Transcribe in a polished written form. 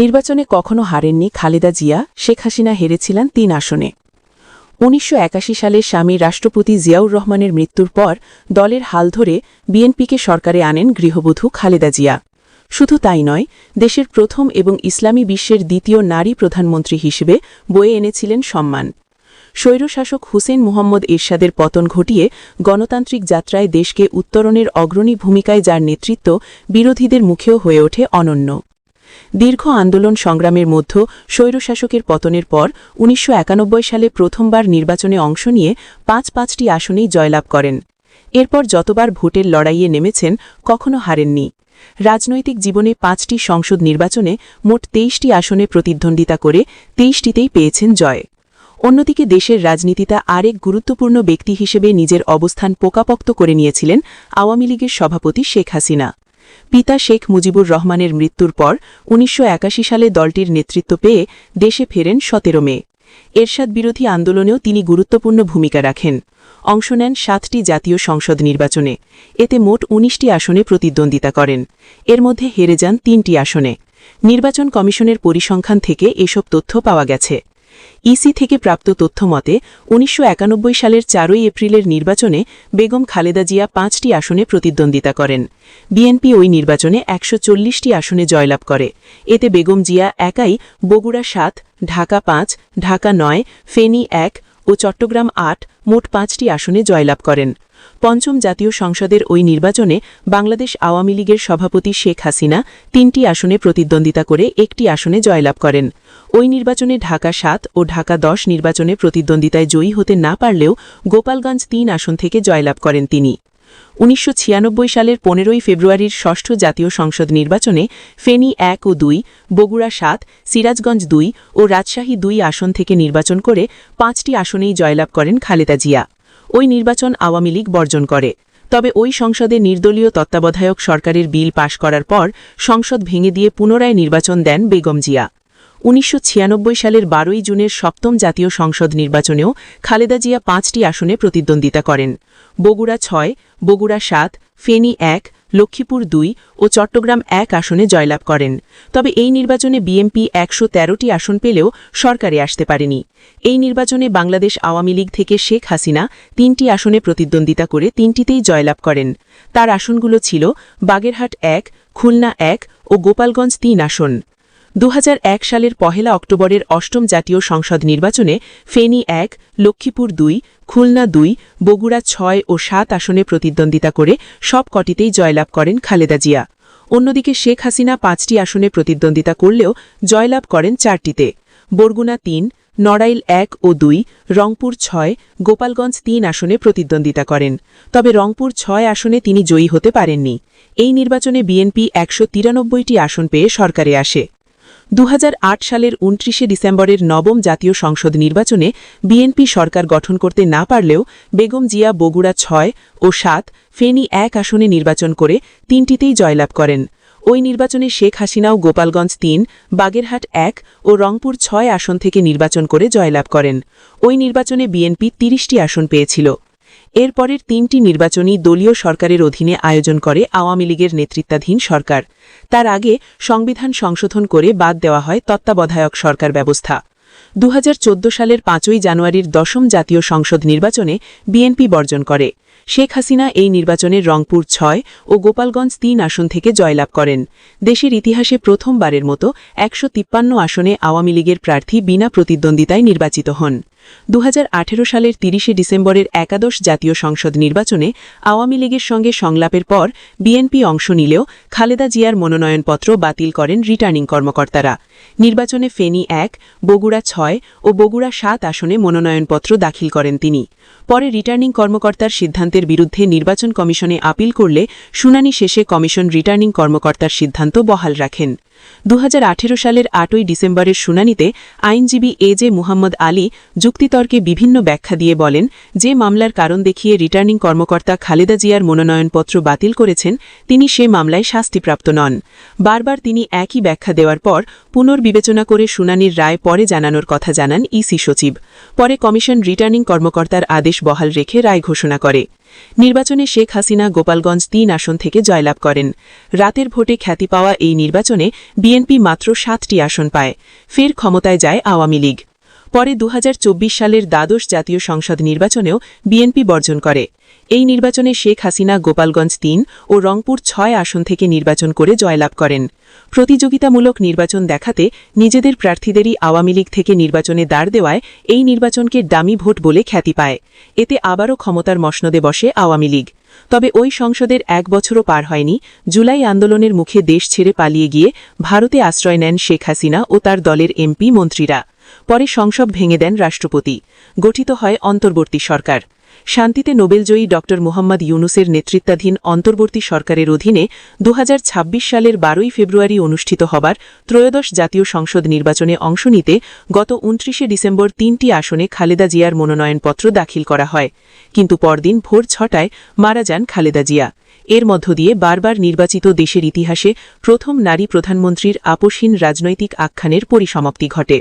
নির্বাচনে কখনো হারেননি খালেদা জিয়া, শেখ হাসিনা হেরেছিলেন ৩ আসনে। ১৯৮১ সালে স্বামী রাষ্ট্রপতি জিয়াউর রহমানের মৃত্যুর পর দলের হাল ধরে বিএনপিকে সরকারে আনেন গৃহবধূ খালেদা জিয়া। শুধু তাই নয়, দেশের প্রথম এবং ইসলামী বিশ্বের দ্বিতীয় নারী প্রধানমন্ত্রী হিসেবে বয়ে এনেছিলেন সম্মান। স্বৈরশাসক হুসেইন মুহাম্মদ এরশাদের পতন ঘটিয়ে গণতান্ত্রিক যাত্রায় দেশকে উত্তরণের অগ্রণী ভূমিকায় যার নেতৃত্ব বিরোধীদের মুখেও হয়ে ওঠে অনন্য। দীর্ঘ আন্দোলন সংগ্রামের মধ্যে স্বৈরশাসকের পতনের পর ১৯৯১ সালে প্রথমবার নির্বাচনে অংশ নিয়ে পাঁচটি আসনেই জয়লাভ করেন। এরপর যতবার ভোটের লড়াইয়ে নেমেছেন, কখনো হারেননি। রাজনৈতিক জীবনে ৫টি সংসদ নির্বাচনে মোট ২৩টি আসনে প্রতিদ্বন্দ্বিতা করে ২৩টিতেই পেয়েছেন জয়। অন্যদিকে দেশের রাজনীতিতে আরেক গুরুত্বপূর্ণ ব্যক্তি হিসেবে নিজের অবস্থান পোকাপোক্ত করে নিয়েছিলেন আওয়ামী লীগের সভাপতি শেখ হাসিনা। পিতা শেখ মুজিবুর রহমানের মৃত্যুর পর ১৯৮১ সালে দলটির নেতৃত্ব পেয়ে দেশে ফেরেন ১৭ মে। এরশাদ বিরোধী আন্দোলনেও তিনি গুরুত্বপূর্ণ ভূমিকা রাখেন। অংশ নেন ৭টি জাতীয় সংসদ নির্বাচনে। এতে মোট ১৯টি আসনে প্রতিদ্বন্দ্বিতা করেন। এর মধ্যে হেরে যান ৩টি আসনে। নির্বাচন কমিশনের পরিসংখ্যান থেকে এসব তথ্য পাওয়া গেছে। ইসি থেকে প্রাপ্ত তথ্য মতে ১৯৯১ সালের ৪ এপ্রিলের নির্বাচনে বেগম খালেদা জিয়া ৫টি আসনে প্রতিদ্বন্দ্বিতা করেন। বিএনপি ওই নির্বাচনে ১৪০টি আসনে জয়লাভ করে। এতে বেগম জিয়া একাই বগুড়া ৭, ঢাকা ৫, ঢাকা ৯, ফেনী ১ ও চট্টগ্রাম ৮ মোট ৫টি আসনে জয়লাভ করেন। পঞ্চম জাতীয় সংসদের ওই নির্বাচনে বাংলাদেশ আওয়ামী লীগের সভাপতি শেখ হাসিনা ৩টি আসনে প্রতিদ্বন্দ্বিতা করে একটি আসনে জয়লাভ করেন। ওই নির্বাচনে ঢাকা ৭ ও ঢাকা ১০ নির্বাচনে প্রতিদ্বন্দ্বিতায় জয়ী হতে না পারলেও গোপালগঞ্জ ৩ আসন থেকে জয়লাভ করেন তিনি। ১৯৯৬ সালের ১৫ ফেব্রুয়ারির ষষ্ঠ জাতীয় সংসদ নির্বাচনে ফেনী ১ ও ২, বগুড়া ৭, সিরাজগঞ্জ ২ ও রাজশাহী ২ আসন থেকে নির্বাচন করে ৫টি আসনেই জয়লাভ করেন খালেদা জিয়া। ওই নির্বাচন আওয়ামী লীগ বর্জন করে। তবে ওই সংসদে নির্দলীয় তত্ত্বাবধায়ক সরকারের বিল পাশ করার পর সংসদ ভেঙে দিয়ে পুনরায় নির্বাচন দেন বেগম জিয়া। ১৯৯৬ সালের ১২ জুনের সপ্তম জাতীয় সংসদ নির্বাচনেও খালেদা জিয়া ৫টি আসনে প্রতিদ্বন্দ্বিতা করেন। বগুড়া ৬, বগুড়া ৭, ফেনী ১, লক্ষ্মীপুর ২ ও চট্টগ্রাম ১ আসনে জয়লাভ করেন। তবে এই নির্বাচনে বিএনপি ১১৩টি আসন পেলেও সরকারে আসতে পারেনি। এই নির্বাচনে বাংলাদেশ আওয়ামী লীগ থেকে শেখ হাসিনা ৩টি আসনে প্রতিদ্বন্দ্বিতা করে ৩টিতেই জয়লাভ করেন। তার আসনগুলো ছিল বাগেরহাট ১, খুলনা ১ ও গোপালগঞ্জ ৩ আসন। ২০০১ সালের ১ অক্টোবরের অষ্টম জাতীয় সংসদ নির্বাচনে ফেনী ১, লক্ষ্মীপুর ২, খুলনা ২, বগুড়া ৬ ও ৭ আসনে প্রতিদ্বন্দ্বিতা করে সব কটিতেই জয়লাভ করেন খালেদা জিয়া। অন্যদিকে শেখ হাসিনা ৫টি আসনে প্রতিদ্বন্দ্বিতা করলেও জয়লাভ করেন ৪টিতে। বরগুনা ৩, নড়াইল ১ ও ২, রংপুর ৬, গোপালগঞ্জ ৩ আসনে প্রতিদ্বন্দ্বিতা করেন। তবে রংপুর ৬ আসনে তিনি জয়ী হতে পারেননি। এই নির্বাচনে বিএনপি ১৯৩টি আসন পেয়ে সরকারে আসে। ২০০৮ সালের ২৯ ডিসেম্বরের নবম জাতীয় সংসদ নির্বাচনে বিএনপি সরকার গঠন করতে না পারলেও বেগম জিয়া বগুড়া ৬ ও ৭, ফেনী ১ আসনে নির্বাচন করে ৩টিতেই জয়লাভ করেন। ওই নির্বাচনে শেখ হাসিনাও গোপালগঞ্জ ৩, বাগেরহাট ১ ও রংপুর ৬ আসন থেকে নির্বাচন করে জয়লাভ করেন। ওই নির্বাচনে বিএনপি ৩০টি আসন পেয়েছিল। এরপরের ৩টি নির্বাচনই দলীয় সরকারের অধীনে আয়োজন করে আওয়ামী লীগের নেতৃত্বাধীন সরকার। তার আগে সংবিধান সংশোধন করে বাদ দেওয়া হয় তত্ত্বাবধায়ক সরকার ব্যবস্থা। ২০১৪ সালের ৫ জানুয়ারির ১০ম জাতীয় সংসদ নির্বাচনে বিএনপি বর্জন করে। শেখ হাসিনা এই নির্বাচনে রংপুর ৬ ও গোপালগঞ্জ ৩ আসন থেকে জয়লাভ করেন। দেশের ইতিহাসে প্রথমবারের মতো ১৫৩ আসনে আওয়ামী লীগের প্রার্থী বিনা প্রতিদ্বন্দ্বিতায় নির্বাচিত হন। ২০১৮ সালের ৩০ ডিসেম্বরের একাদশ জাতীয় সংসদ নির্বাচনে আওয়ামী লীগের সঙ্গে সংলাপের পর বিএনপি অংশ নিলেও খালেদা জিয়ার মনোনয়নপত্র বাতিল করেন রিটার্নিং কর্মকর্তারা। নির্বাচনে ফেনী ১, বগুড়া ৬ ও বগুড়া ৭ আসনে মনোনয়নপত্র দাখিল করেন তিনি। পরে রিটার্নিং কর্মকর্তার সিদ্ধান্তের বিরুদ্ধে নির্বাচন কমিশনে আপিল করলে শুনানি শেষে কমিশন রিটার্নিং কর্মকর্তার সিদ্ধান্ত বহাল রাখেন। ২০১৮ সালের ৮ ডিসেম্বরের শুনানিতে আইনজীবী এজে মুহাম্মদ আলী যুক্তিতর্কে বিভিন্ন ব্যাখ্যা দিয়ে বলেন, যে মামলার কারণ দেখিয়ে রিটার্নিং কর্মকর্তা খালেদা জিয়ার মনোনয়নপত্র বাতিল করেছেন, তিনি সে মামলায় শাস্তিপ্রাপ্ত নন। বারবার তিনি একই ব্যাখ্যা দেওয়ার পর পুনর্বিবেচনা করে শুনানির রায় পরে জানানোর কথা জানান ইসি সচিব। পরে কমিশন রিটার্নিং কর্মকর্তার আদেশ বহাল রেখে রায় ঘোষণা করে। নির্বাচনে শেখ হাসিনা গোপালগঞ্জ ৩ আসন থেকে জয়লাভ করেন। রাতের ভোটে খ্যাতি পাওয়া এই নির্বাচনে বিএনপি মাত্র ৭টি আসন পায়। ফের ক্ষমতায় যায় আওয়ামী লীগ। পরে ২০২৪ সালের দ্বাদশ জাতীয় সংসদ নির্বাচনেও বিএনপি বর্জন করে। এই নির্বাচনে শেখ হাসিনা গোপালগঞ্জ ৩ ও রংপুর ৬ আসন থেকে নির্বাচন করে জয়লাভ করেন। প্রতিযোগিতামূলক নির্বাচন দেখাতে নিজেদের প্রার্থীদেরই আওয়ামী লীগ থেকে নির্বাচনে দাঁড় দেওয়ায় এই নির্বাচনকে ডামি ভোট বলে খ্যাতি পায়। এতে আবারও ক্ষমতার মসনদে বসে আওয়ামী লীগ। তবে ওই সংসদের ১ বছরও পার হয়নি, জুলাই আন্দোলনের মুখে দেশ ছেড়ে পালিয়ে গিয়ে ভারতে আশ্রয় নেন শেখ হাসিনা ও তার দলের এমপি মন্ত্রীরা। পরে সংসদ ভেঙে দেন রাষ্ট্রপতি। গঠিত হয় অন্তর্বর্তী সরকার। শান্তিতে নোবেলজয়ী ড মোহাম্মদ ইউনুসের নেতৃত্বাধীন অন্তর্বর্তী সরকারের অধীনে ২০২৬ সালের ১২ ফেব্রুয়ারি অনুষ্ঠিত হবার ত্রয়োদশ জাতীয় সংসদ নির্বাচনে অংশ নিতে গত ২৯ ডিসেম্বর ৩টি আসনে খালেদা জিয়ার মনোনয়নপত্র দাখিল করা হয়। কিন্তু পরদিন ভোর ৬টায় মারা যান খালেদা জিয়া। এর মধ্য দিয়ে বারবার নির্বাচিত দেশের ইতিহাসে প্রথম নারী প্রধানমন্ত্রীর আপোষহীন রাজনৈতিক আখ্যানের পরিসমাপ্তি ঘটে।